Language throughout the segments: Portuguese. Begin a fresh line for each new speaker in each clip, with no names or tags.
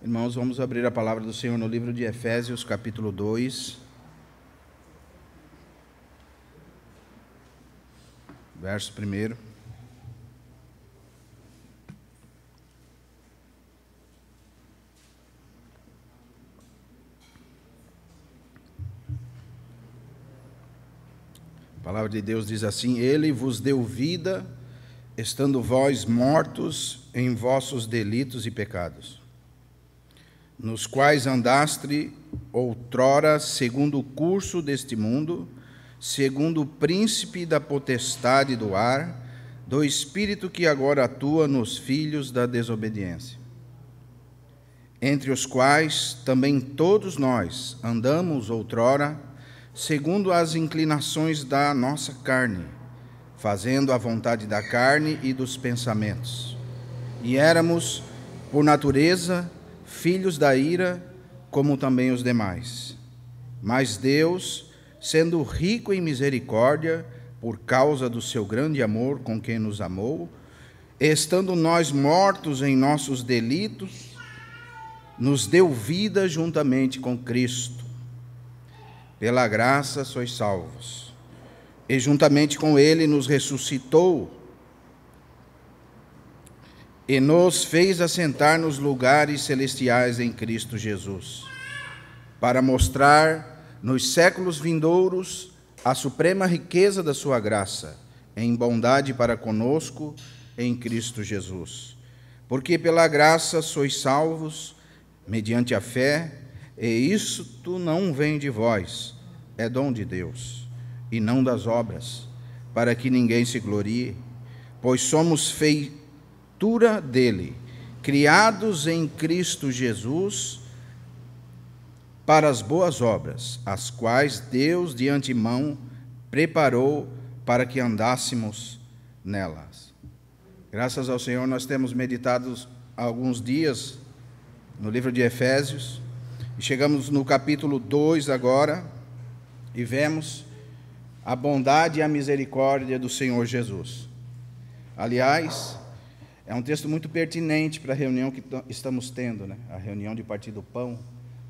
Irmãos, vamos abrir a palavra do Senhor no livro de Efésios, capítulo 2, verso 1. A palavra de Deus diz assim: Ele vos deu vida, estando vós mortos em vossos delitos e pecados, nos quais andaste outrora segundo o curso deste mundo, segundo o príncipe da potestade do ar, do espírito que agora atua nos filhos da desobediência, entre os quais também todos nós andamos outrora, segundo as inclinações da nossa carne, fazendo a vontade da carne e dos pensamentos. E éramos, por natureza, filhos da ira, como também os demais. Mas Deus, sendo rico em misericórdia, por causa do seu grande amor com quem nos amou, estando nós mortos em nossos delitos, nos deu vida juntamente com Cristo. Pela graça sois salvos. E juntamente com Ele nos ressuscitou e nos fez assentar nos lugares celestiais em Cristo Jesus, para mostrar nos séculos vindouros a suprema riqueza da sua graça, em bondade para conosco em Cristo Jesus. Porque pela graça sois salvos, mediante a fé, e isto não vem de vós, é dom de Deus, e não das obras, para que ninguém se glorie, pois somos feitura dele, criados em Cristo Jesus, para as boas obras, as quais Deus de antemão preparou para que andássemos nelas. Graças ao Senhor, nós temos meditado há alguns dias no livro de Efésios, e chegamos no capítulo 2 agora, e vemos a bondade e a misericórdia do Senhor Jesus. Aliás, é um texto muito pertinente para a reunião que estamos tendo, né? A reunião de Partir do Pão,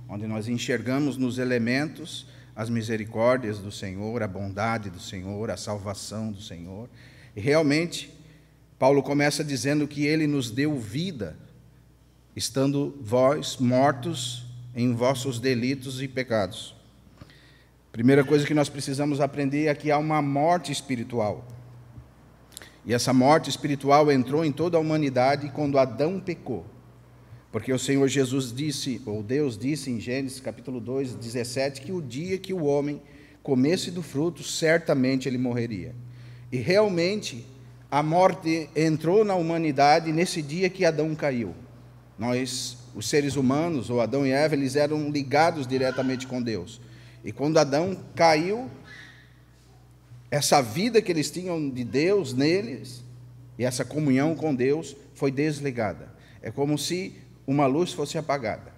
onde nós enxergamos nos elementos as misericórdias do Senhor, a bondade do Senhor, a salvação do Senhor. E realmente, Paulo começa dizendo que Ele nos deu vida, estando vós mortos em vossos delitos e pecados. Primeira coisa que nós precisamos aprender é que há uma morte espiritual. E essa morte espiritual entrou em toda a humanidade quando Adão pecou. Porque o Senhor Jesus disse, ou Deus disse em Gênesis capítulo 2, 17, que o dia que o homem comesse do fruto, certamente ele morreria. E realmente a morte entrou na humanidade nesse dia que Adão caiu. Nós, os seres humanos, ou Adão e Eva, eles eram ligados diretamente com Deus. E quando Adão caiu, essa vida que eles tinham de Deus neles, e essa comunhão com Deus, foi desligada. É como se uma luz fosse apagada.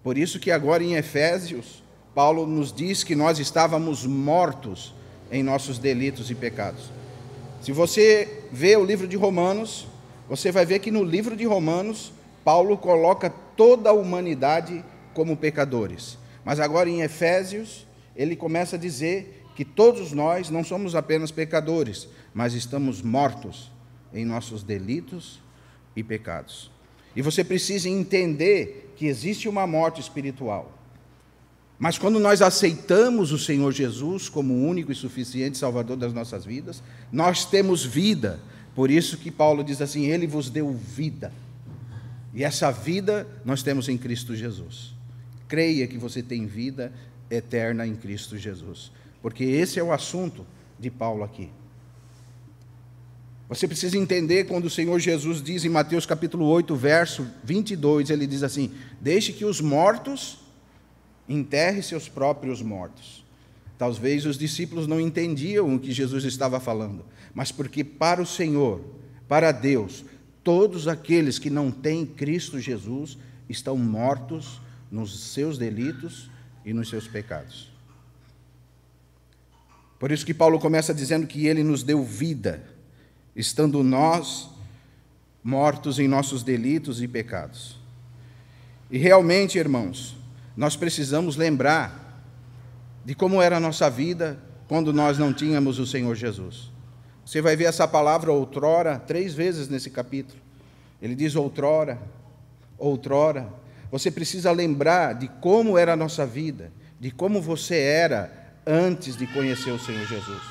Por isso que agora em Efésios, Paulo nos diz que nós estávamos mortos em nossos delitos e pecados. Se você vê o livro de Romanos, você vai ver que no livro de Romanos, Paulo coloca toda a humanidade como pecadores. Mas agora em Efésios, ele começa a dizer que todos nós não somos apenas pecadores, mas estamos mortos em nossos delitos e pecados. E você precisa entender que existe uma morte espiritual. Mas quando nós aceitamos o Senhor Jesus como o único e suficiente Salvador das nossas vidas, nós temos vida. Por isso que Paulo diz assim, Ele vos deu vida. E essa vida nós temos em Cristo Jesus. Creia que você tem vida eterna em Cristo Jesus. Porque esse é o assunto de Paulo aqui. Você precisa entender quando o Senhor Jesus diz em Mateus capítulo 8, verso 22, ele diz assim, deixe que os mortos enterrem seus próprios mortos. Talvez os discípulos não entendiam o que Jesus estava falando, mas porque para o Senhor, para Deus, todos aqueles que não têm Cristo Jesus estão mortos nos seus delitos e nos seus pecados. Por isso que Paulo começa dizendo que Ele nos deu vida, estando nós mortos em nossos delitos e pecados. E realmente, irmãos, nós precisamos lembrar de como era a nossa vida quando nós não tínhamos o Senhor Jesus. Você vai ver essa palavra outrora 3 vezes nesse capítulo. Ele diz outrora, outrora. Você precisa lembrar de como era a nossa vida, de como você era antes de conhecer o Senhor Jesus.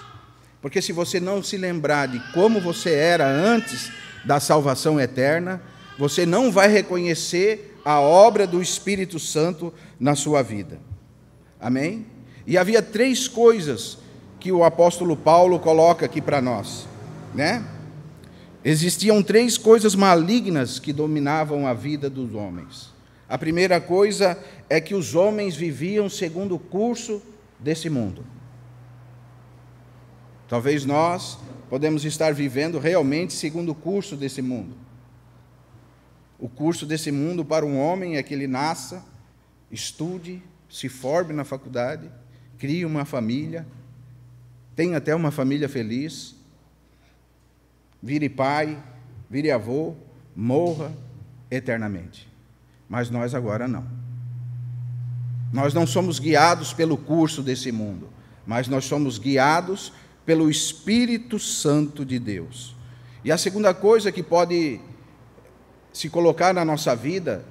Porque se você não se lembrar de como você era antes da salvação eterna, você não vai reconhecer a obra do Espírito Santo na sua vida. Amém? E havia 3 coisas que o apóstolo Paulo coloca aqui para nós, né? Existiam 3 coisas malignas que dominavam a vida dos homens. A primeira coisa é que os homens viviam segundo o curso desse mundo. Talvez nós podemos estar vivendo realmente segundo o curso desse mundo. O curso desse mundo para um homem é que ele nasça, estude, se forme na faculdade, crie uma família, tenha até uma família feliz, vire pai, vire avô, morra eternamente. Mas nós agora não. Nós não somos guiados pelo curso desse mundo, mas nós somos guiados pelo Espírito Santo de Deus. E a segunda coisa que pode se colocar na nossa vida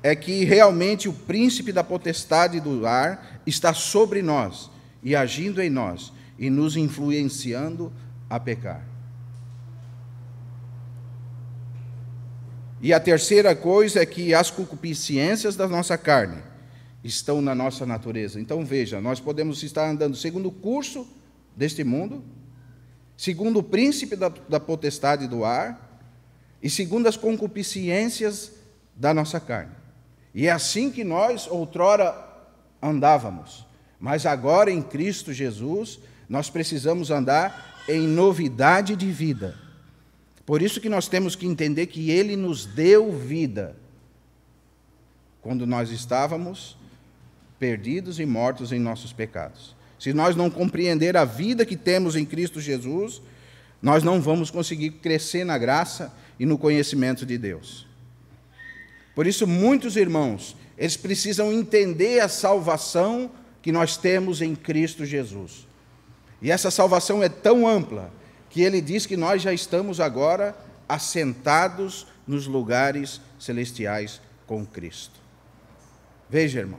é que realmente o príncipe da potestade do ar está sobre nós e agindo em nós e nos influenciando a pecar. E a terceira coisa é que as concupiscências da nossa carne estão na nossa natureza. Então veja, nós podemos estar andando segundo o curso deste mundo, segundo o príncipe da potestade do ar e segundo as concupiscências da nossa carne. E é assim que nós outrora andávamos, mas agora em Cristo Jesus nós precisamos andar em novidade de vida. Por isso que nós temos que entender que Ele nos deu vida quando nós estávamos perdidos e mortos em nossos pecados. Se nós não compreender a vida que temos em Cristo Jesus, nós não vamos conseguir crescer na graça e no conhecimento de Deus. Por isso, muitos irmãos, eles precisam entender a salvação que nós temos em Cristo Jesus. E essa salvação é tão ampla que ele diz que nós já estamos agora assentados nos lugares celestiais com Cristo. Veja, irmão,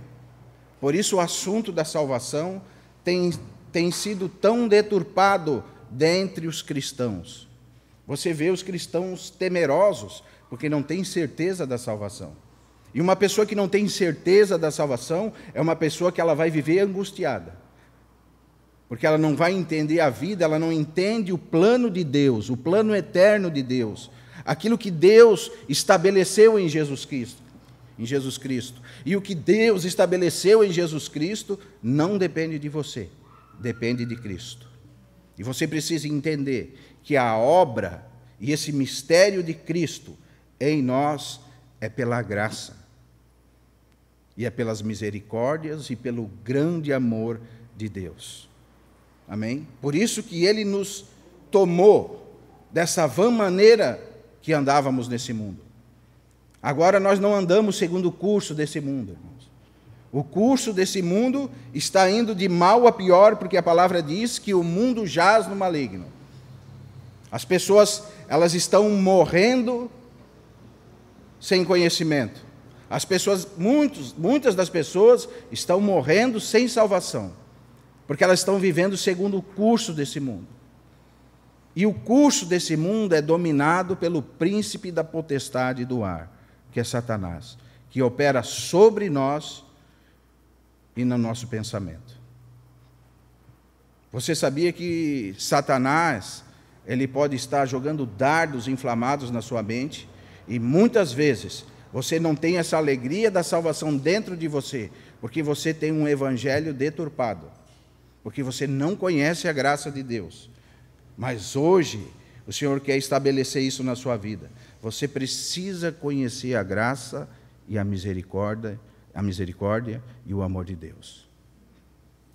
por isso o assunto da salvação tem sido tão deturpado dentre os cristãos. Você vê os cristãos temerosos, porque não têm certeza da salvação. E uma pessoa que não tem certeza da salvação é uma pessoa que ela vai viver angustiada. Porque ela não vai entender a vida, ela não entende o plano de Deus, o plano eterno de Deus, aquilo que Deus estabeleceu em Jesus Cristo. E o que Deus estabeleceu em Jesus Cristo não depende de você, depende de Cristo. E você precisa entender que a obra e esse mistério de Cristo em nós é pela graça, e é pelas misericórdias e pelo grande amor de Deus. Amém? Por isso que Ele nos tomou dessa vã maneira que andávamos nesse mundo. Agora nós não andamos segundo o curso desse mundo, irmãos. O curso desse mundo está indo de mal a pior, porque a palavra diz que o mundo jaz no maligno. As pessoas, elas estão morrendo sem conhecimento. As pessoas, muitas das pessoas estão morrendo sem salvação, porque elas estão vivendo segundo o curso desse mundo. E o curso desse mundo é dominado pelo príncipe da potestade do ar, que é Satanás, que opera sobre nós e no nosso pensamento. Você sabia que Satanás, ele pode estar jogando dardos inflamados na sua mente, e muitas vezes você não tem essa alegria da salvação dentro de você, porque você tem um evangelho deturpado, porque você não conhece a graça de Deus. Mas hoje o Senhor quer estabelecer isso na sua vida. Você precisa conhecer a graça e a misericórdia e o amor de Deus.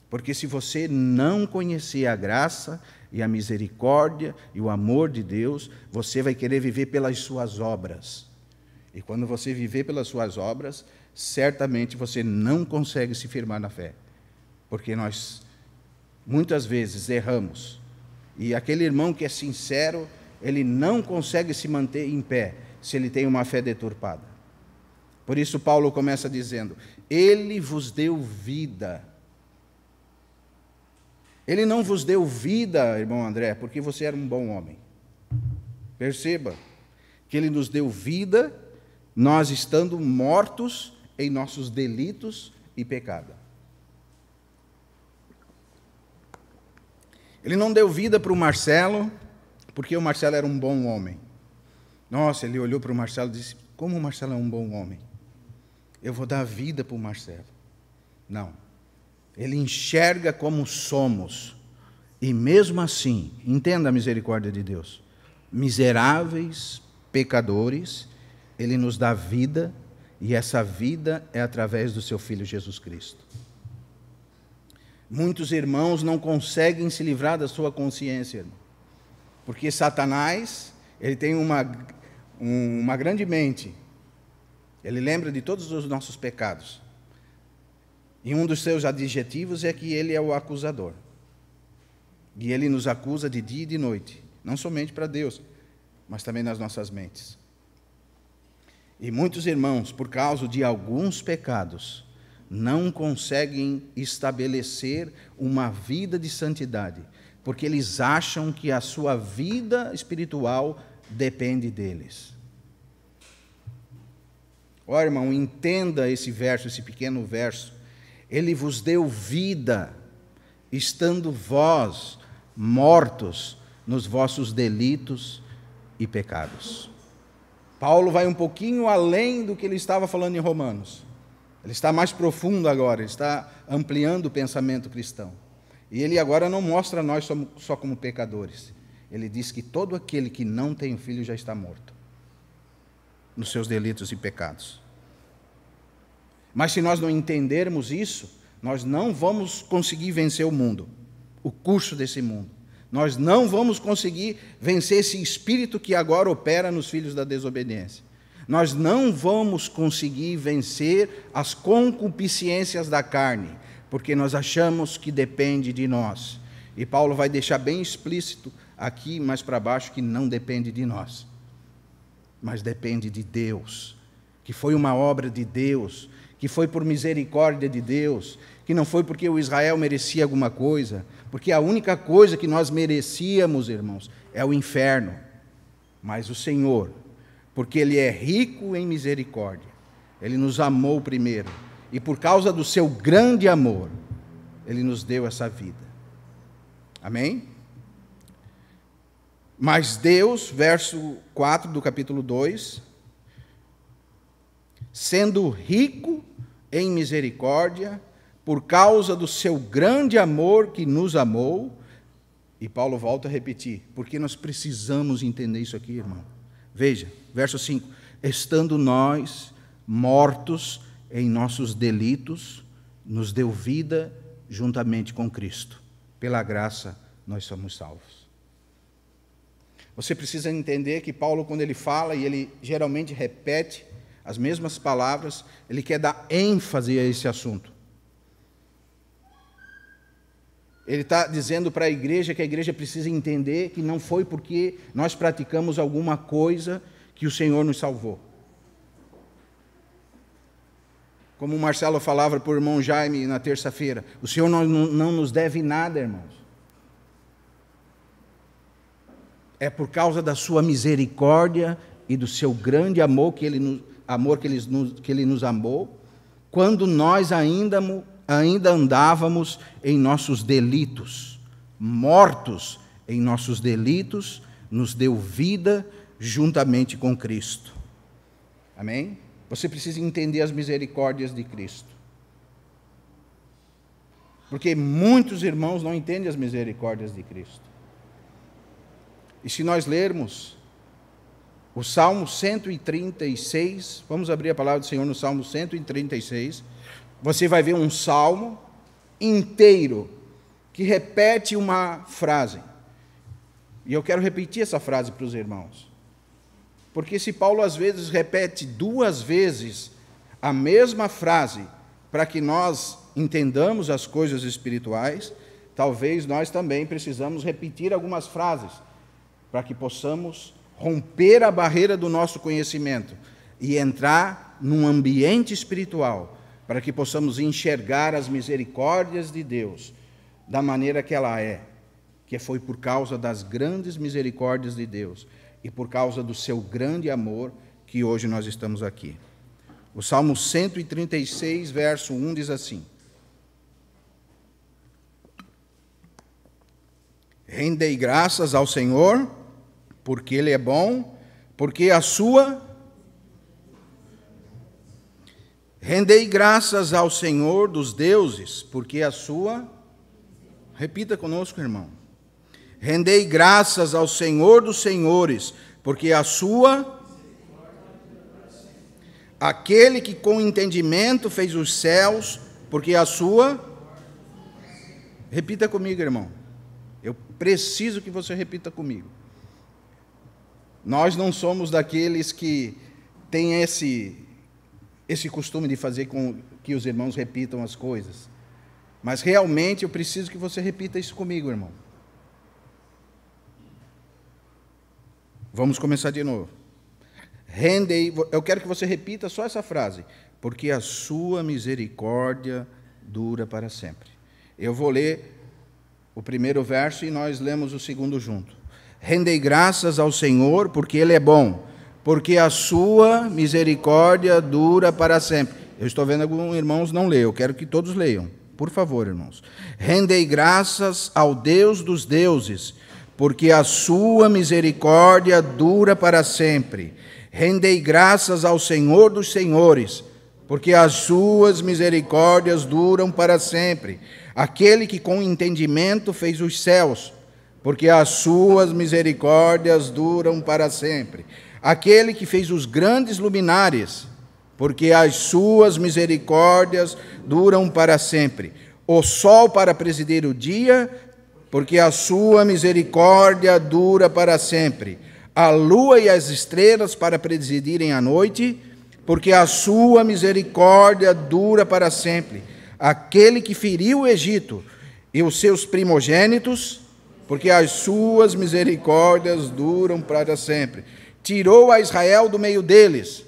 Porque se você não conhecer a graça e a misericórdia e o amor de Deus, você vai querer viver pelas suas obras. E quando você viver pelas suas obras, certamente você não consegue se firmar na fé. Porque nós, muitas vezes, erramos. E aquele irmão que é sincero, ele não consegue se manter em pé se ele tem uma fé deturpada. Por isso Paulo começa dizendo: Ele vos deu vida. Ele não vos deu vida, irmão André, porque você era um bom homem. Perceba que Ele nos deu vida, nós estando mortos em nossos delitos e pecado. Ele não deu vida para o Marcelo, porque o Marcelo era um bom homem. Nossa, ele olhou para o Marcelo e disse: como o Marcelo é um bom homem, eu vou dar vida para o Marcelo. Não. Ele enxerga como somos. E mesmo assim, entenda a misericórdia de Deus, miseráveis, pecadores, Ele nos dá vida, e essa vida é através do seu Filho Jesus Cristo. Muitos irmãos não conseguem se livrar da sua consciência, irmão, porque Satanás, ele tem uma grande mente. Ele lembra de todos os nossos pecados. E um dos seus adjetivos é que ele é o acusador. E ele nos acusa de dia e de noite, não somente para Deus, mas também nas nossas mentes. E muitos irmãos, por causa de alguns pecados, não conseguem estabelecer uma vida de santidade, porque eles acham que a sua vida espiritual depende deles. Ó, irmão, entenda esse verso, esse pequeno verso. Ele vos deu vida, estando vós mortos nos vossos delitos e pecados. Paulo vai um pouquinho além do que ele estava falando em Romanos. Ele está mais profundo agora, ele está ampliando o pensamento cristão. E ele agora não mostra nós só como pecadores. Ele diz que todo aquele que não tem filho já está morto nos seus delitos e pecados. Mas se nós não entendermos isso, nós não vamos conseguir vencer o mundo, o curso desse mundo. Nós não vamos conseguir vencer esse espírito que agora opera nos filhos da desobediência. Nós não vamos conseguir vencer as concupiscências da carne, porque nós achamos que depende de nós. E Paulo vai deixar bem explícito aqui, mais para baixo, que não depende de nós, mas depende de Deus, que foi uma obra de Deus, que foi por misericórdia de Deus, que não foi porque o Israel merecia alguma coisa, porque a única coisa que nós merecíamos, irmãos, é o inferno. Mas o Senhor, porque Ele é rico em misericórdia, Ele nos amou primeiro, e por causa do seu grande amor, Ele nos deu essa vida. Amém? Mas Deus, verso 4 do capítulo 2, sendo rico em misericórdia, por causa do seu grande amor que nos amou, e Paulo volta a repetir, porque nós precisamos entender isso aqui, irmão. Veja, verso 5, estando nós mortos em nossos delitos, nos deu vida juntamente com Cristo. Pela graça nós somos salvos. Você precisa entender que Paulo, quando ele fala, e ele geralmente repete as mesmas palavras, ele quer dar ênfase a esse assunto. Ele está dizendo para a igreja que a igreja precisa entender que não foi porque nós praticamos alguma coisa que o Senhor nos salvou. Como o Marcelo falava para o irmão Jaime na terça-feira, o Senhor não nos deve nada, irmãos. É por causa da sua misericórdia e do seu grande amor que Ele nos amou, quando nós ainda andávamos em nossos delitos, mortos em nossos delitos, nos deu vida juntamente com Cristo. Amém? Você precisa entender as misericórdias de Cristo. Porque muitos irmãos não entendem as misericórdias de Cristo. E se nós lermos o Salmo 136, vamos abrir a palavra do Senhor no Salmo 136, você vai ver um salmo inteiro que repete uma frase. E eu quero repetir essa frase para os irmãos, Porque se Paulo às vezes repete 2 vezes a mesma frase para que nós entendamos as coisas espirituais, talvez nós também precisamos repetir algumas frases para que possamos romper a barreira do nosso conhecimento e entrar num ambiente espiritual, para que possamos enxergar as misericórdias de Deus da maneira que ela é, que foi por causa das grandes misericórdias de Deus e por causa do seu grande amor que hoje nós estamos aqui. O Salmo 136, verso 1 diz assim: Rendei graças ao Senhor, porque Ele é bom, porque a sua... Rendei graças ao Senhor dos deuses, porque a sua... Repita conosco, irmão. Rendei graças ao Senhor dos senhores, porque a sua... Aquele que com entendimento fez os céus, porque a sua... Repita comigo, irmão. Eu preciso que você repita comigo. Nós não somos daqueles que têm esse costume de fazer com que os irmãos repitam as coisas. Mas realmente eu preciso que você repita isso comigo, irmão. Vamos começar de novo. Rendei, eu quero que você repita só essa frase. Porque a sua misericórdia dura para sempre. Eu vou ler o primeiro verso e nós lemos o segundo junto. Rendei graças ao Senhor, porque Ele é bom, porque a sua misericórdia dura para sempre. Eu estou vendo alguns irmãos não ler, eu quero que todos leiam. Por favor, irmãos. Rendei graças ao Deus dos deuses, porque a sua misericórdia dura para sempre. Rendei graças ao Senhor dos senhores, porque as suas misericórdias duram para sempre. Aquele que com entendimento fez os céus, porque as suas misericórdias duram para sempre. Aquele que fez os grandes luminares, porque as suas misericórdias duram para sempre. O sol para presidir o dia, porque a sua misericórdia dura para sempre. A lua e as estrelas para presidirem a noite, porque a sua misericórdia dura para sempre. Aquele que feriu o Egito e os seus primogênitos, porque as suas misericórdias duram para sempre. Tirou a Israel do meio deles,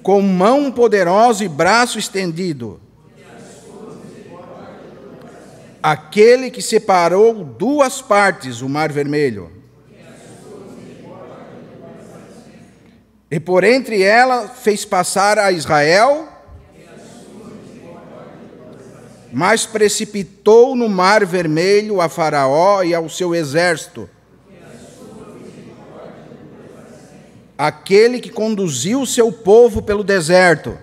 com mão poderosa e braço estendido. Aquele que separou 2 partes o mar vermelho, e por entre ela fez passar a Israel, mas precipitou no mar vermelho a Faraó e ao seu exército. Aquele que conduziu o seu povo pelo deserto,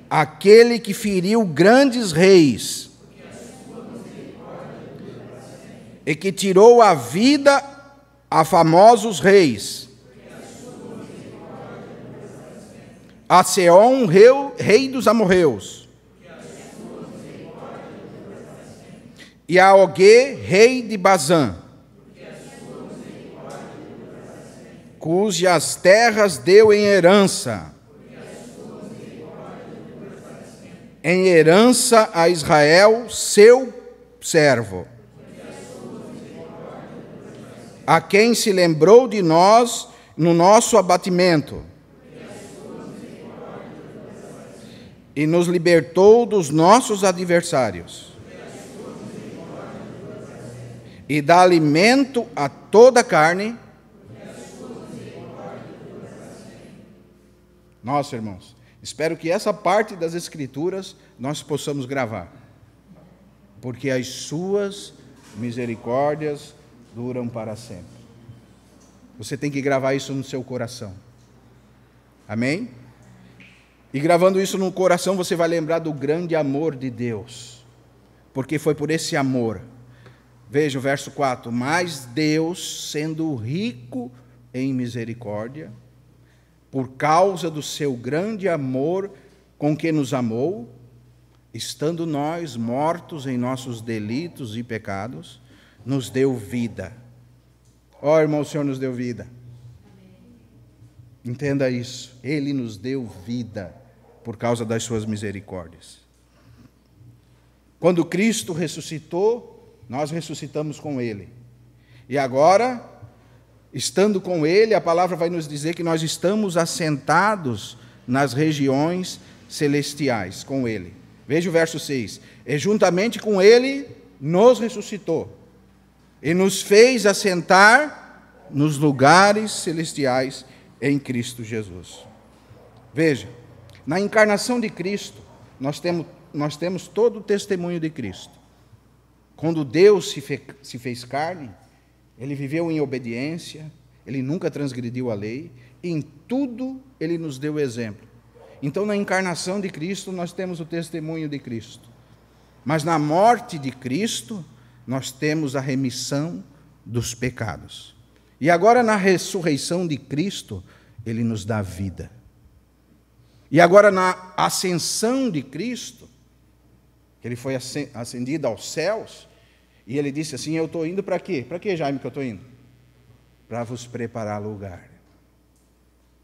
aquele que feriu grandes reis e que tirou a vida a famosos reis, a Seom, rei dos amorreus, e a Ogê, rei de Bazã, cujas terras deu em herança a Israel, seu servo, a quem se lembrou de nós no nosso abatimento, e nos libertou dos nossos adversários, e dá alimento a toda a carne. Nossa, irmãos, espero que essa parte das Escrituras nós possamos gravar, porque as suas misericórdias duram para sempre. Você tem que gravar isso no seu coração. Amém? E gravando isso no coração, você vai lembrar do grande amor de Deus, porque foi por esse amor. Veja o verso 4. Mas Deus, sendo rico em misericórdia, por causa do seu grande amor com que nos amou, estando nós mortos em nossos delitos e pecados, nos deu vida. Ó, irmão, o Senhor nos deu vida. Entenda isso. Ele nos deu vida por causa das suas misericórdias. Quando Cristo ressuscitou, nós ressuscitamos com Ele. E agora, estando com Ele, a palavra vai nos dizer que nós estamos assentados nas regiões celestiais com Ele. Veja o verso 6. E juntamente com Ele nos ressuscitou e nos fez assentar nos lugares celestiais em Cristo Jesus. Veja, na encarnação de Cristo, nós temos todo o testemunho de Cristo. Quando Deus se fez carne, Ele viveu em obediência, Ele nunca transgrediu a lei, e em tudo Ele nos deu exemplo. Então, na encarnação de Cristo, nós temos o testemunho de Cristo. Mas na morte de Cristo, nós temos a remissão dos pecados. E agora, na ressurreição de Cristo, Ele nos dá vida. E agora, na ascensão de Cristo, que Ele foi ascendido aos céus, e Ele disse assim, eu estou indo para quê? Para quê, Jaime, que eu estou indo? Para vos preparar lugar.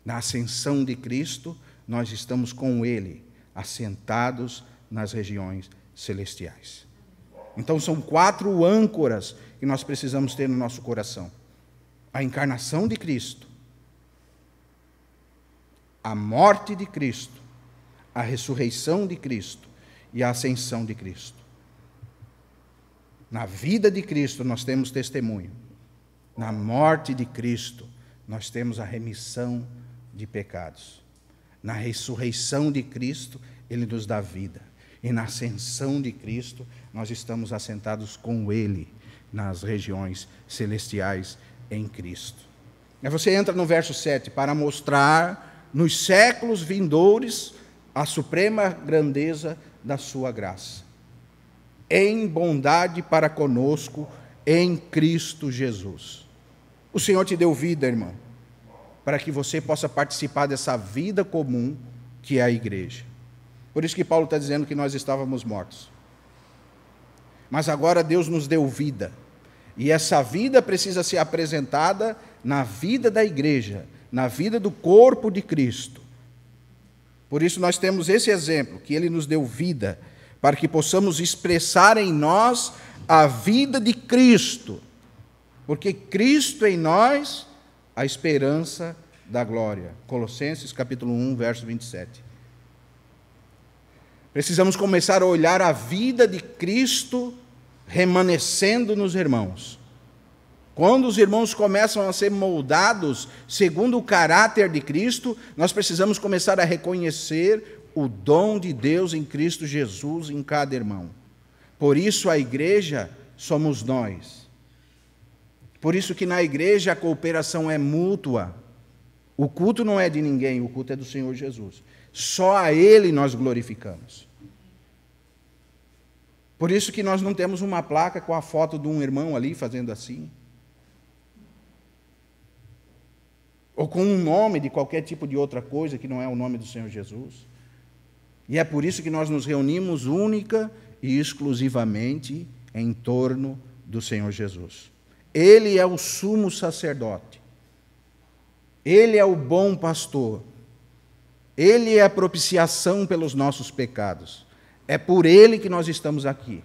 Na ascensão de Cristo, nós estamos com Ele, assentados nas regiões celestiais. Então, são 4 âncoras que nós precisamos ter no nosso coração. A encarnação de Cristo, a morte de Cristo, a ressurreição de Cristo e a ascensão de Cristo. Na vida de Cristo, nós temos testemunho. Na morte de Cristo, nós temos a remissão de pecados. Na ressurreição de Cristo, Ele nos dá vida. E na ascensão de Cristo, nós estamos assentados com Ele nas regiões celestiais em Cristo. Aí você entra no verso 7, para mostrar nos séculos vindouros a suprema grandeza da sua graça, em bondade para conosco, em Cristo Jesus. O Senhor te deu vida, irmão, para que você possa participar dessa vida comum que é a igreja. Por isso que Paulo está dizendo que nós estávamos mortos. Mas agora Deus nos deu vida. E essa vida precisa ser apresentada na vida da igreja, na vida do corpo de Cristo. Por isso nós temos esse exemplo, que Ele nos deu vida, para que possamos expressar em nós a vida de Cristo. Porque Cristo em nós, a esperança da glória. Colossenses capítulo 1, verso 27. Precisamos começar a olhar a vida de Cristo remanescendo nos irmãos. Quando os irmãos começam a ser moldados segundo o caráter de Cristo, nós precisamos começar a reconhecer o dom de Deus em Cristo Jesus em cada irmão. Por isso a igreja somos nós. Por isso que na igreja a cooperação é mútua. O culto não é de ninguém, o culto é do Senhor Jesus. Só a Ele nós glorificamos. Por isso que nós não temos uma placa com a foto de um irmão ali fazendo assim. Ou com um nome de qualquer tipo de outra coisa que não é o nome do Senhor Jesus. E é por isso que nós nos reunimos única e exclusivamente em torno do Senhor Jesus. Ele é o sumo sacerdote. Ele é o bom pastor. Ele é a propiciação pelos nossos pecados. É por Ele que nós estamos aqui.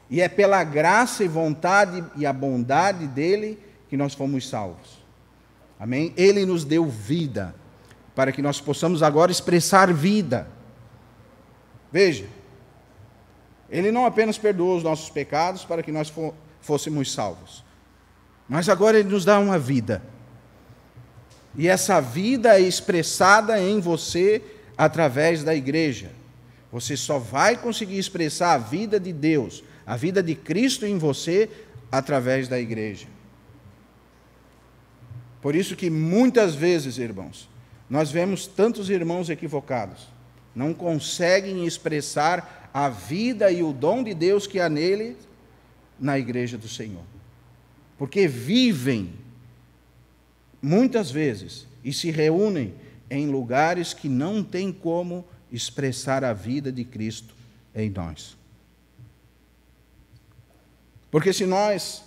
E é pela graça e vontade e a bondade dEle que nós fomos salvos. Amém? Ele nos deu vida, para que nós possamos agora expressar vida. Veja, Ele não apenas perdoou os nossos pecados para que nós fôssemos salvos, mas agora Ele nos dá uma vida. E essa vida é expressada em você através da igreja. Você só vai conseguir expressar a vida de Deus, a vida de Cristo em você, através da igreja. Por isso que muitas vezes, irmãos, nós vemos tantos irmãos equivocados, não conseguem expressar a vida e o dom de Deus que há nele na igreja do Senhor. Porque vivem, muitas vezes, e se reúnem em lugares que não tem como expressar a vida de Cristo em nós. Porque se nós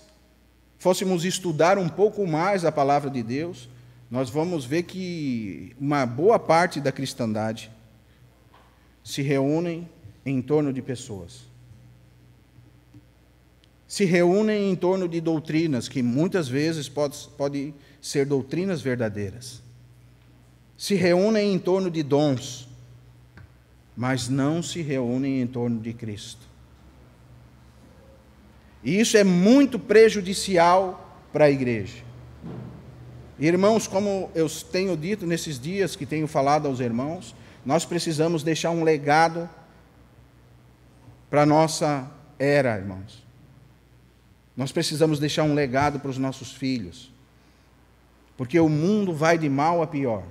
fôssemos estudar um pouco mais a palavra de Deus, nós vamos ver que uma boa parte da cristandade se reúnem em torno de pessoas. Se reúnem em torno de doutrinas que muitas vezes podem ser doutrinas verdadeiras. Se reúnem em torno de dons, mas não se reúnem em torno de Cristo. E isso é muito prejudicial para a igreja. Irmãos, como eu tenho dito nesses dias que tenho falado aos irmãos, nós precisamos deixar um legado para a nossa era, irmãos. Nós precisamos deixar um legado para os nossos filhos. Porque o mundo vai de mal a pior.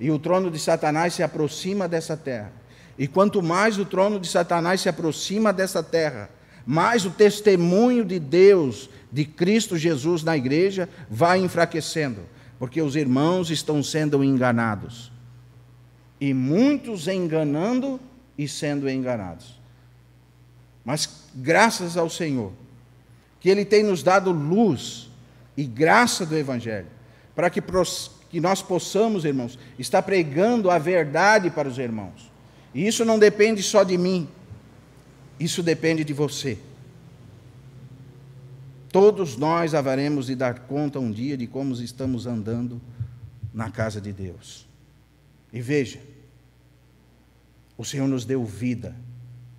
E o trono de Satanás se aproxima dessa terra. E quanto mais o trono de Satanás se aproxima dessa terra, mais o testemunho de Deus, de Cristo Jesus na igreja, vai enfraquecendo. Porque os irmãos estão sendo enganados. E muitos enganando e sendo enganados. Mas graças ao Senhor, que Ele tem nos dado luz e graça do Evangelho, para que nós possamos, irmãos, estar pregando a verdade para os irmãos. E isso não depende só de mim, isso depende de você. Todos nós haveremos de dar conta um dia de como estamos andando na casa de Deus. E veja, o Senhor nos deu vida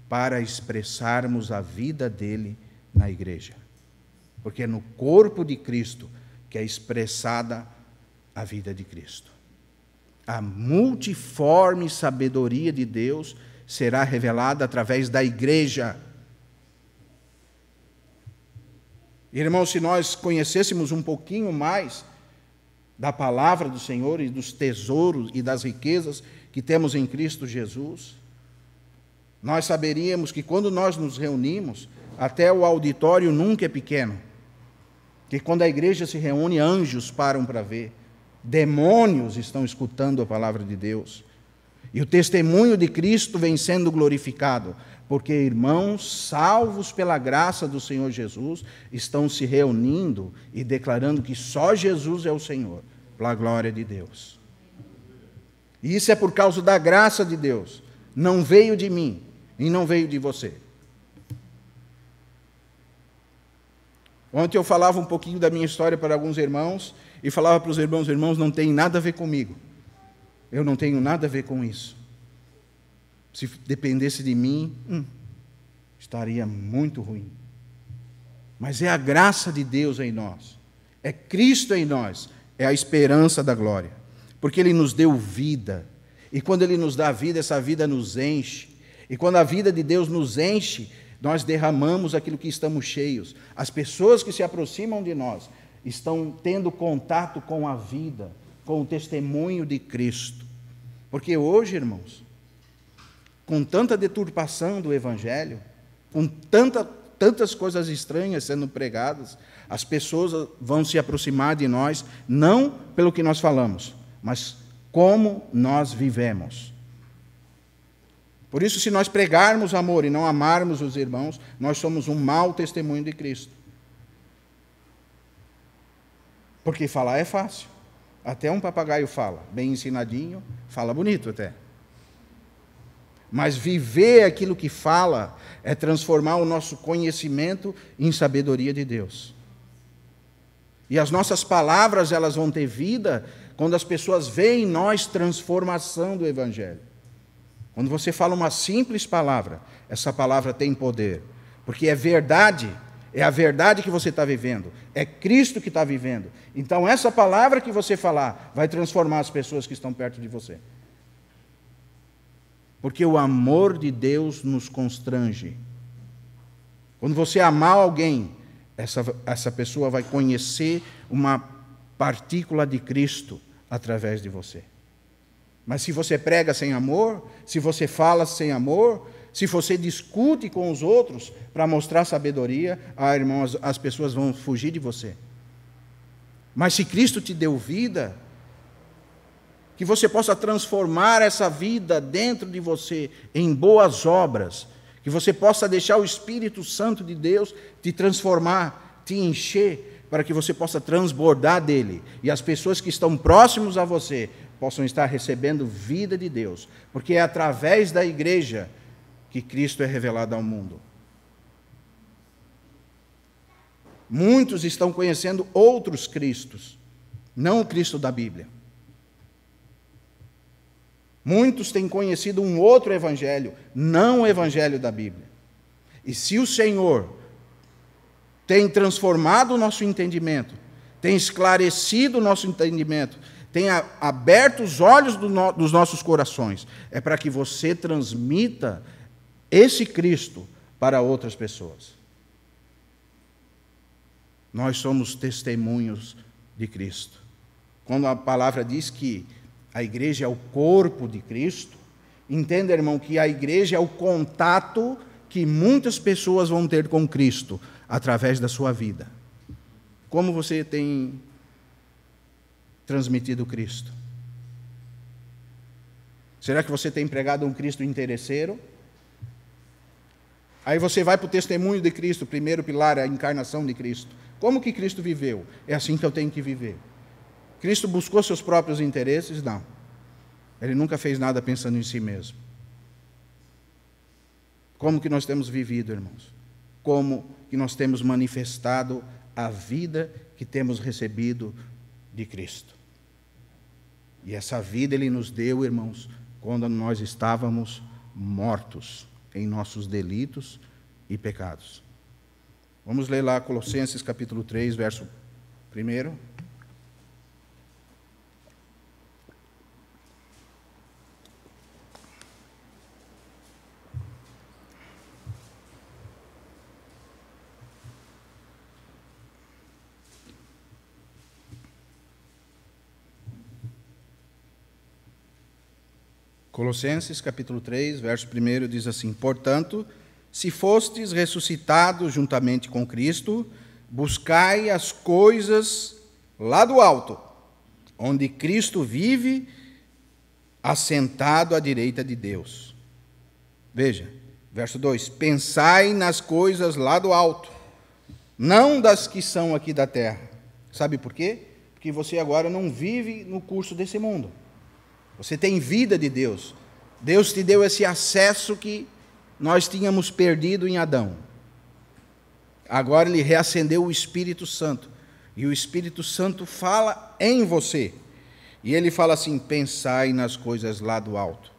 para expressarmos a vida dele na igreja. Porque é no corpo de Cristo que é expressada a vida de Cristo. A multiforme sabedoria de Deus será revelada através da igreja. Irmãos, se nós conhecêssemos um pouquinho mais da palavra do Senhor e dos tesouros e das riquezas que temos em Cristo Jesus, nós saberíamos que quando nós nos reunimos, até o auditório nunca é pequeno. Que quando a igreja se reúne, anjos param para ver. Demônios estão escutando a palavra de Deus. E o testemunho de Cristo vem sendo glorificado. Porque irmãos, salvos pela graça do Senhor Jesus, estão se reunindo e declarando que só Jesus é o Senhor, pela glória de Deus. E isso é por causa da graça de Deus. Não veio de mim e não veio de você. Ontem eu falava um pouquinho da minha história para alguns irmãos e falava para os irmãos, não tem nada a ver comigo. Eu não tenho nada a ver com isso. Se dependesse de mim, estaria muito ruim. Mas é a graça de Deus em nós. É Cristo em nós. É a esperança da glória. Porque Ele nos deu vida. E quando Ele nos dá vida, essa vida nos enche. E quando a vida de Deus nos enche, nós derramamos aquilo que estamos cheios. As pessoas que se aproximam de nós estão tendo contato com a vida, com o testemunho de Cristo. Porque hoje, irmãos, com tanta deturpação do Evangelho, com tantas coisas estranhas sendo pregadas, as pessoas vão se aproximar de nós, não pelo que nós falamos, mas como nós vivemos. Por isso, se nós pregarmos amor e não amarmos os irmãos, nós somos um mau testemunho de Cristo. Porque falar é fácil. Até um papagaio fala, bem ensinadinho, fala bonito até. Mas viver aquilo que fala é transformar o nosso conhecimento em sabedoria de Deus. E as nossas palavras, elas vão ter vida quando as pessoas veem em nós transformação do Evangelho. Quando você fala uma simples palavra, essa palavra tem poder. Porque é verdade, é a verdade que você está vivendo. É Cristo que está vivendo. Então, essa palavra que você falar vai transformar as pessoas que estão perto de você. Porque o amor de Deus nos constrange. Quando você amar alguém, essa pessoa vai conhecer uma partícula de Cristo através de você. Mas se você prega sem amor, se você fala sem amor, se você discute com os outros para mostrar sabedoria, irmãos, as pessoas vão fugir de você. Mas se Cristo te deu vida, que você possa transformar essa vida dentro de você em boas obras, que você possa deixar o Espírito Santo de Deus te transformar, te encher, para que você possa transbordar dele. E as pessoas que estão próximos a você possam estar recebendo vida de Deus. Porque é através da igreja que Cristo é revelado ao mundo. Muitos estão conhecendo outros Cristos, não o Cristo da Bíblia. Muitos têm conhecido um outro evangelho, não o evangelho da Bíblia. E se o Senhor tem transformado o nosso entendimento, tem esclarecido o nosso entendimento, tem aberto os olhos dos nossos corações, é para que você transmita esse Cristo para outras pessoas. Nós somos testemunhos de Cristo. Quando a palavra diz que a igreja é o corpo de Cristo, entenda, irmão, que a igreja é o contato que muitas pessoas vão ter com Cristo através da sua vida. Como você tem transmitido Cristo? Será que você tem pregado um Cristo interesseiro? Aí você vai para o testemunho de Cristo, o primeiro pilar, a encarnação de Cristo. Como que Cristo viveu? É assim que eu tenho que viver. Cristo buscou seus próprios interesses? Não. Ele nunca fez nada pensando em si mesmo. Como que nós temos vivido, irmãos? Como que nós temos manifestado a vida que temos recebido de Cristo? E essa vida Ele nos deu, irmãos, quando nós estávamos mortos em nossos delitos e pecados. Vamos ler lá Colossenses capítulo 3, verso 1. Colossenses capítulo 3, verso 1 diz assim: Portanto, se fostes ressuscitados juntamente com Cristo, buscai as coisas lá do alto, onde Cristo vive, assentado à direita de Deus. Veja, verso 2: Pensai nas coisas lá do alto, não das que são aqui da terra. Sabe por quê? Porque você agora não vive no curso desse mundo. Você tem vida de Deus. Deus te deu esse acesso que nós tínhamos perdido em Adão. Agora Ele reacendeu o Espírito Santo. E o Espírito Santo fala em você. E Ele fala assim: pensai nas coisas lá do alto,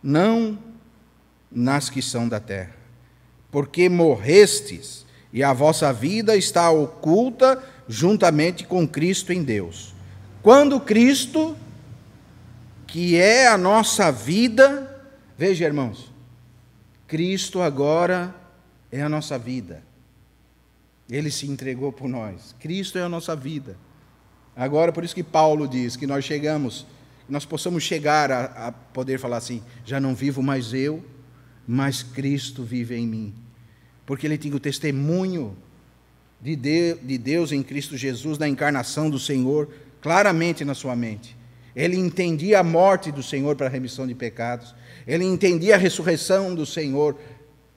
não nas que são da terra. Porque morrestes, e a vossa vida está oculta juntamente com Cristo em Deus. Quando Cristo, que é a nossa vida, veja, irmãos, Cristo agora é a nossa vida. Ele se entregou por nós. Cristo é a nossa vida. Agora, por isso que Paulo diz que nós possamos chegar a poder falar assim: já não vivo mais eu, mas Cristo vive em mim. Porque ele tinha o testemunho de Deus em Cristo Jesus, na encarnação do Senhor, claramente na sua mente. Ele entendia a morte do Senhor para a remissão de pecados. Ele entendia a ressurreição do Senhor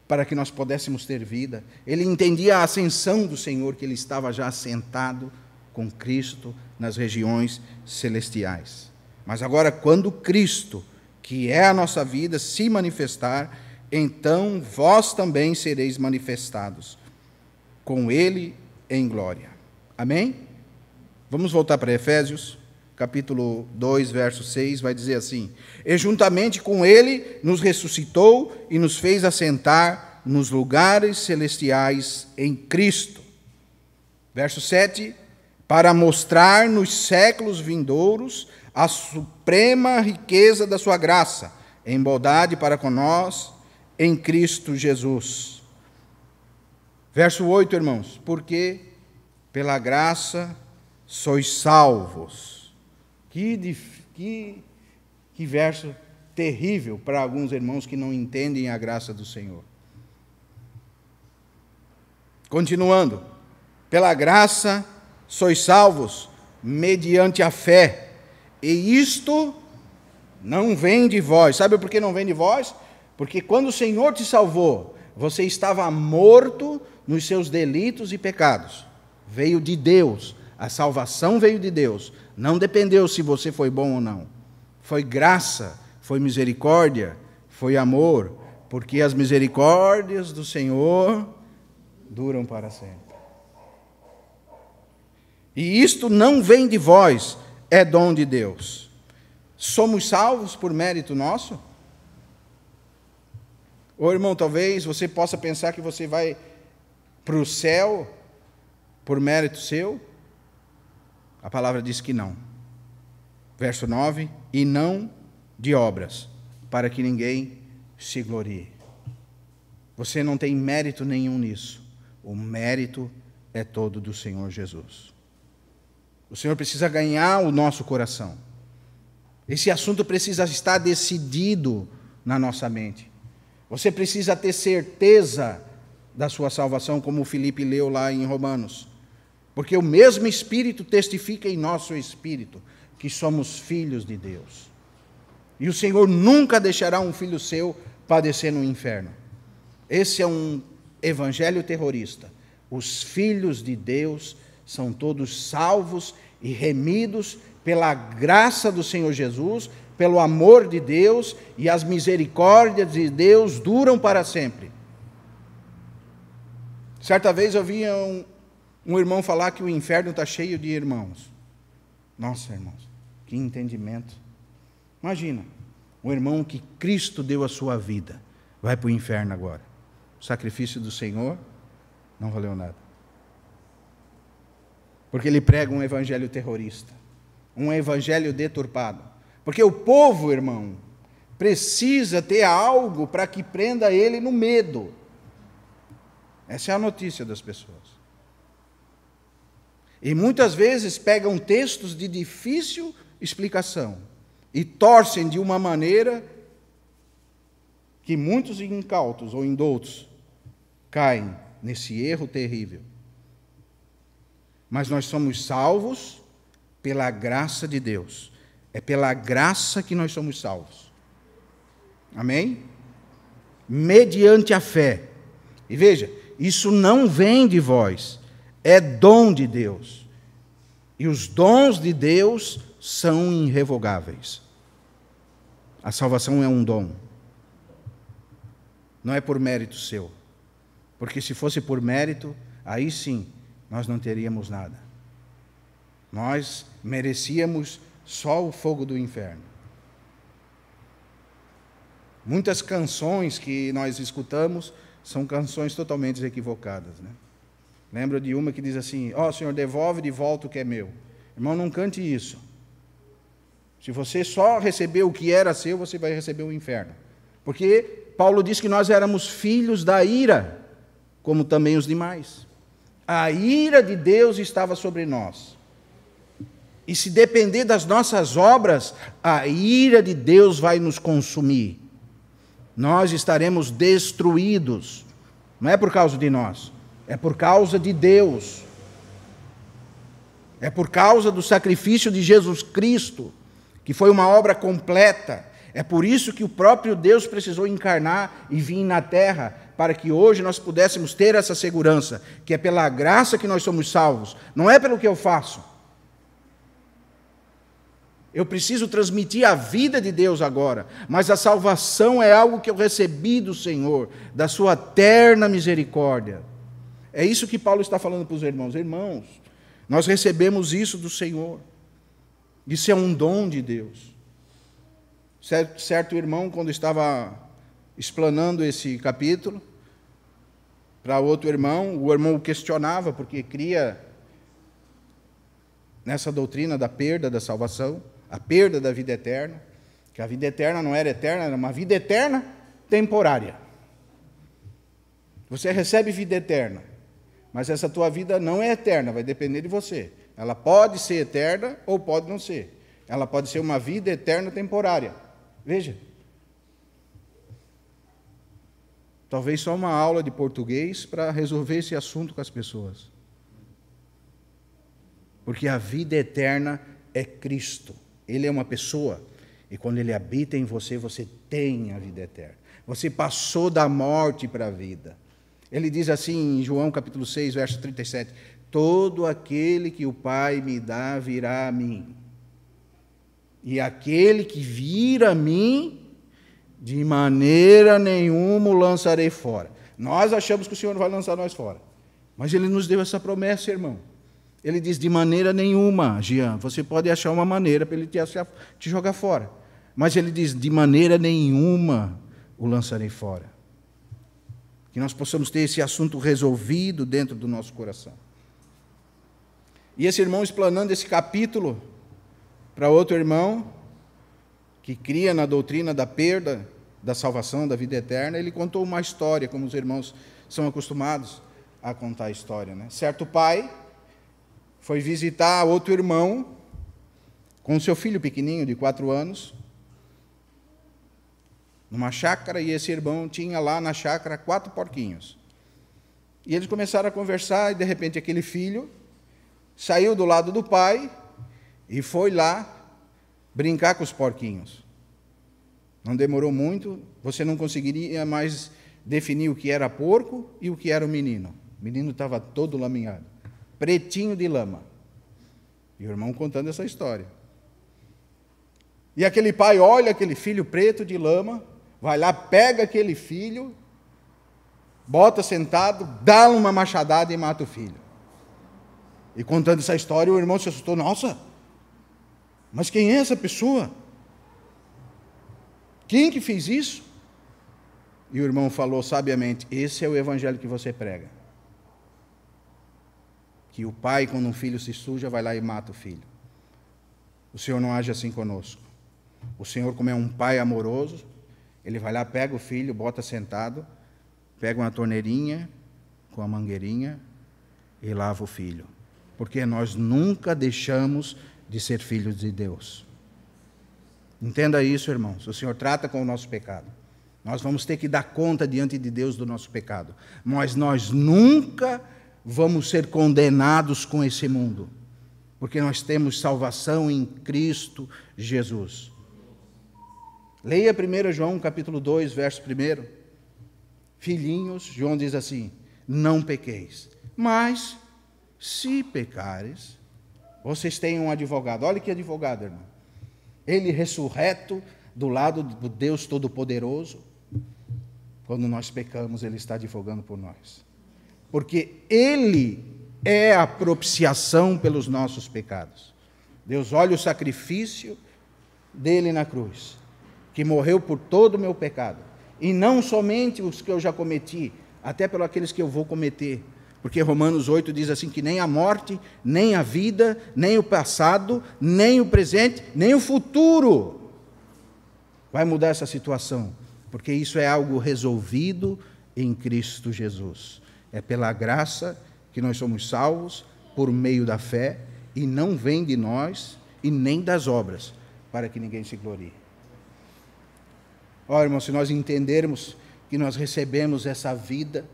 para que nós pudéssemos ter vida. Ele entendia a ascensão do Senhor, que Ele estava já assentado com Cristo nas regiões celestiais. Mas agora, quando Cristo, que é a nossa vida, se manifestar, então vós também sereis manifestados com Ele em glória. Amém? Vamos voltar para Efésios. Capítulo 2, verso 6, vai dizer assim: E juntamente com Ele nos ressuscitou e nos fez assentar nos lugares celestiais em Cristo. Verso 7, para mostrar nos séculos vindouros a suprema riqueza da sua graça, em bondade para com nós, em Cristo Jesus. Verso 8, irmãos, porque pela graça sois salvos. Que verso terrível para alguns irmãos que não entendem a graça do Senhor. Continuando, pela graça sois salvos, mediante a fé, e isto não vem de vós. Sabe por que não vem de vós? Porque quando o Senhor te salvou, você estava morto nos seus delitos e pecados. veio de Deus. A salvação veio de Deus. Não dependeu se você foi bom ou não. Foi graça, foi misericórdia, foi amor, porque as misericórdias do Senhor duram para sempre. E isto não vem de vós, é dom de Deus. Somos salvos por mérito nosso? Ou, irmão, talvez você possa pensar que você vai para o céu por mérito seu? A palavra diz que não. Verso 9, e não de obras, para que ninguém se glorie. Você não tem mérito nenhum nisso. O mérito é todo do Senhor Jesus. O Senhor precisa ganhar o nosso coração. Esse assunto precisa estar decidido na nossa mente. Você precisa ter certeza da sua salvação, como o Filipe leu lá em Romanos. Porque o mesmo Espírito testifica em nosso espírito que somos filhos de Deus. E o Senhor nunca deixará um filho seu padecer no inferno. Esse é um evangelho terrorista. Os filhos de Deus são todos salvos e remidos pela graça do Senhor Jesus, pelo amor de Deus, e as misericórdias de Deus duram para sempre. Certa vez eu vi um irmão falar que o inferno está cheio de irmãos. Nossa, irmãos, que entendimento. Imagina, um irmão que Cristo deu a sua vida, vai para o inferno agora. O sacrifício do Senhor não valeu nada. Porque ele prega um evangelho terrorista, um evangelho deturpado. Porque o povo, irmão, precisa ter algo para que prenda ele no medo. Essa é a notícia das pessoas. E muitas vezes pegam textos de difícil explicação e torcem de uma maneira que muitos incautos ou indoutos caem nesse erro terrível. Mas nós somos salvos pela graça de Deus. É pela graça que nós somos salvos. Amém? Mediante a fé. E veja, isso não vem de vós, é dom de Deus. E os dons de Deus são irrevogáveis. A salvação é um dom. Não é por mérito seu. Porque se fosse por mérito, aí sim, nós não teríamos nada. Nós merecíamos só o fogo do inferno. Muitas canções que nós escutamos são canções totalmente equivocadas, né? Lembro de uma que diz assim: ó, Senhor, devolve de volta o que é meu. Irmão, não cante isso. Se você só receber o que era seu, você vai receber o inferno. Porque Paulo diz que nós éramos filhos da ira, como também os demais. A ira de Deus estava sobre nós. E se depender das nossas obras, a ira de Deus vai nos consumir. Nós estaremos destruídos. Não é por causa de nós, é por causa de Deus. É por causa do sacrifício de Jesus Cristo, que foi uma obra completa. É por isso que o próprio Deus precisou encarnar e vir na terra, para que hoje nós pudéssemos ter essa segurança, que é pela graça que nós somos salvos, não é pelo que eu faço. Eu preciso transmitir a vida de Deus agora, mas a salvação é algo que eu recebi do Senhor, da sua eterna misericórdia. É isso que Paulo está falando para os irmãos. Irmãos, nós recebemos isso do Senhor. Isso é um dom de Deus. Certo irmão, quando estava explanando esse capítulo para outro irmão, o irmão o questionava, porque cria nessa doutrina da perda da salvação, a perda da vida eterna, que a vida eterna não era eterna, era uma vida eterna temporária. Você recebe vida eterna, mas essa tua vida não é eterna, vai depender de você. Ela pode ser eterna ou pode não ser. Ela pode ser uma vida eterna temporária. Veja. Talvez só uma aula de português para resolver esse assunto com as pessoas. Porque a vida eterna é Cristo. Ele é uma pessoa. E quando Ele habita em você, você tem a vida eterna. Você passou da morte para a vida. Ele diz assim em João capítulo 6, verso 37, todo aquele que o Pai me dá virá a mim. E aquele que vir a mim, de maneira nenhuma o lançarei fora. Nós achamos que o Senhor vai lançar nós fora. Mas Ele nos deu essa promessa, irmão. Ele diz, de maneira nenhuma, Jean, você pode achar uma maneira para Ele te jogar fora. Mas Ele diz, de maneira nenhuma o lançarei fora. Que nós possamos ter esse assunto resolvido dentro do nosso coração. E esse irmão explanando esse capítulo para outro irmão, que cria na doutrina da perda, da salvação, da vida eterna, ele contou uma história, como os irmãos são acostumados a contar a história, né? Certo pai foi visitar outro irmão com seu filho pequenininho, de 4 anos, numa chácara, e esse irmão tinha lá na chácara 4 porquinhos. E eles começaram a conversar, e de repente aquele filho saiu do lado do pai e foi lá brincar com os porquinhos. Não demorou muito, você não conseguiria mais definir o que era porco e o que era o menino. O menino estava todo lameado, pretinho de lama. E o irmão contando essa história. E aquele pai olha aquele filho preto de lama, vai lá, pega aquele filho, bota sentado, dá uma machadada e mata o filho. E contando essa história, o irmão se assustou. Nossa, mas quem é essa pessoa? Quem que fez isso? E o irmão falou sabiamente, esse é o evangelho que você prega. Que o pai, quando um filho se suja, vai lá e mata o filho. O Senhor não age assim conosco. O Senhor, como é um pai amoroso, Ele vai lá, pega o filho, bota sentado, pega uma torneirinha com a mangueirinha e lava o filho. Porque nós nunca deixamos de ser filhos de Deus. Entenda isso, irmãos. O Senhor trata com o nosso pecado. Nós vamos ter que dar conta diante de Deus do nosso pecado. Mas nós nunca vamos ser condenados com esse mundo. Porque nós temos salvação em Cristo Jesus. Leia 1 João capítulo 2, verso 1. Filhinhos, João diz assim, não pequeis. Mas, se pecares, vocês têm um advogado. Olha que advogado, irmão. Ele ressurreto do lado do Deus Todo-Poderoso. Quando nós pecamos, Ele está advogando por nós. Porque Ele é a propiciação pelos nossos pecados. Deus olha o sacrifício dele na cruz, que morreu por todo o meu pecado. E não somente os que eu já cometi, até pelos aqueles que eu vou cometer. Porque Romanos 8 diz assim, que nem a morte, nem a vida, nem o passado, nem o presente, nem o futuro vai mudar essa situação. Porque isso é algo resolvido em Cristo Jesus. É pela graça que nós somos salvos, por meio da fé, e não vem de nós, e nem das obras, para que ninguém se glorie. Olha, irmão, se nós entendermos que nós recebemos essa vida,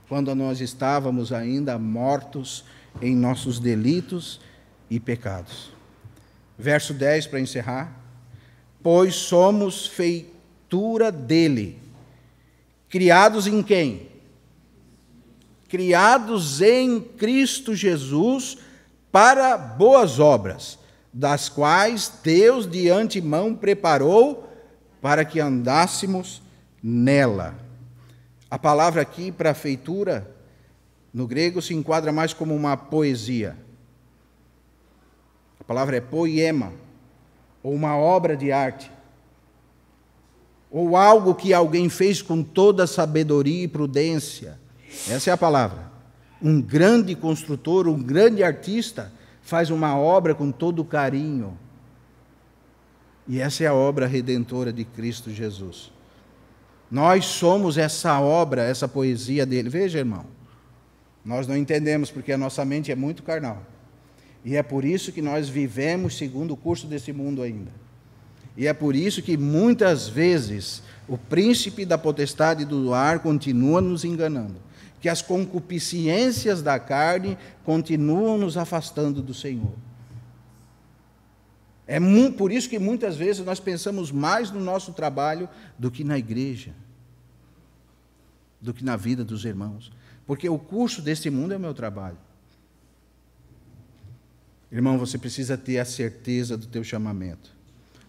quando nós estávamos ainda mortos em nossos delitos e pecados. Verso 10, para encerrar. Pois somos feitura dele. Criados em quem? Criados em Cristo Jesus para boas obras, das quais Deus de antemão preparou para que andássemos nela. A palavra aqui para feitura, no grego, se enquadra mais como uma poesia. A palavra é poema, ou uma obra de arte, ou algo que alguém fez com toda sabedoria e prudência. Essa é a palavra. Um grande construtor, um grande artista, faz uma obra com todo carinho. E essa é a obra redentora de Cristo Jesus. Nós somos essa obra, essa poesia dele. Veja, irmão, nós não entendemos porque a nossa mente é muito carnal. E é por isso que nós vivemos segundo o curso desse mundo ainda. E é por isso que muitas vezes o príncipe da potestade do ar continua nos enganando. Que as concupiscências da carne continuam nos afastando do Senhor. É por isso que muitas vezes nós pensamos mais no nosso trabalho do que na igreja, do que na vida dos irmãos. Porque o curso deste mundo é o meu trabalho. Irmão, você precisa ter a certeza do teu chamamento.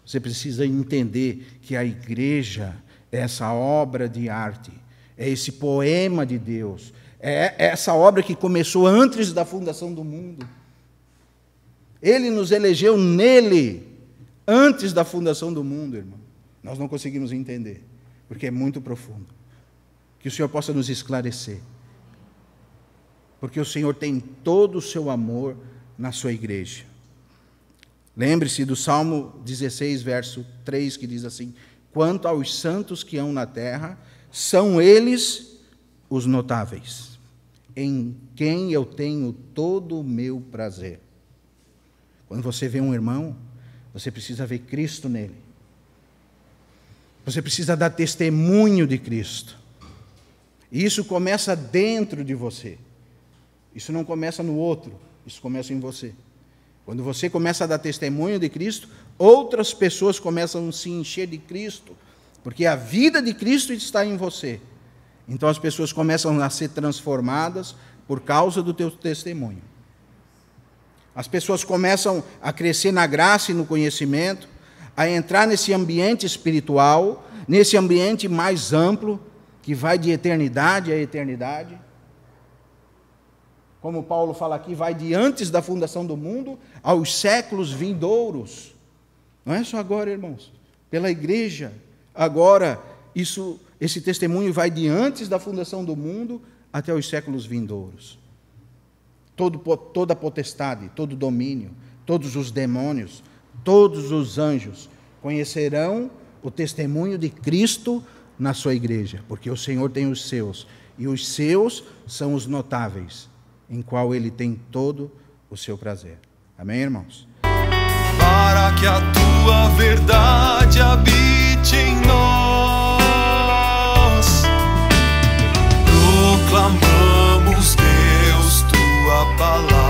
Você precisa entender que a igreja é essa obra de arte, é esse poema de Deus, é essa obra que começou antes da fundação do mundo. Ele nos elegeu nele, antes da fundação do mundo, irmão. Nós não conseguimos entender, porque é muito profundo. Que o Senhor possa nos esclarecer. Porque o Senhor tem todo o seu amor na sua igreja. Lembre-se do Salmo 16, verso 3, que diz assim: quanto aos santos que hão na terra, são eles os notáveis, em quem eu tenho todo o meu prazer. Quando você vê um irmão, você precisa ver Cristo nele. Você precisa dar testemunho de Cristo. E isso começa dentro de você. Isso não começa no outro, isso começa em você. Quando você começa a dar testemunho de Cristo, outras pessoas começam a se encher de Cristo, porque a vida de Cristo está em você. Então as pessoas começam a ser transformadas por causa do teu testemunho. As pessoas começam a crescer na graça e no conhecimento, a entrar nesse ambiente espiritual, nesse ambiente mais amplo, que vai de eternidade a eternidade. Como Paulo fala aqui, vai de antes da fundação do mundo aos séculos vindouros. Não é só agora, irmãos. Pela igreja, agora, esse testemunho vai de antes da fundação do mundo até os séculos vindouros. Toda a potestade, todo o domínio, todos os demônios, todos os anjos conhecerão o testemunho de Cristo na sua igreja, porque o Senhor tem os seus, e os seus são os notáveis, em qual Ele tem todo o seu prazer. Amém, irmãos?
Para que a tua verdade habite em nós, proclamamos, Deus, tua palavra.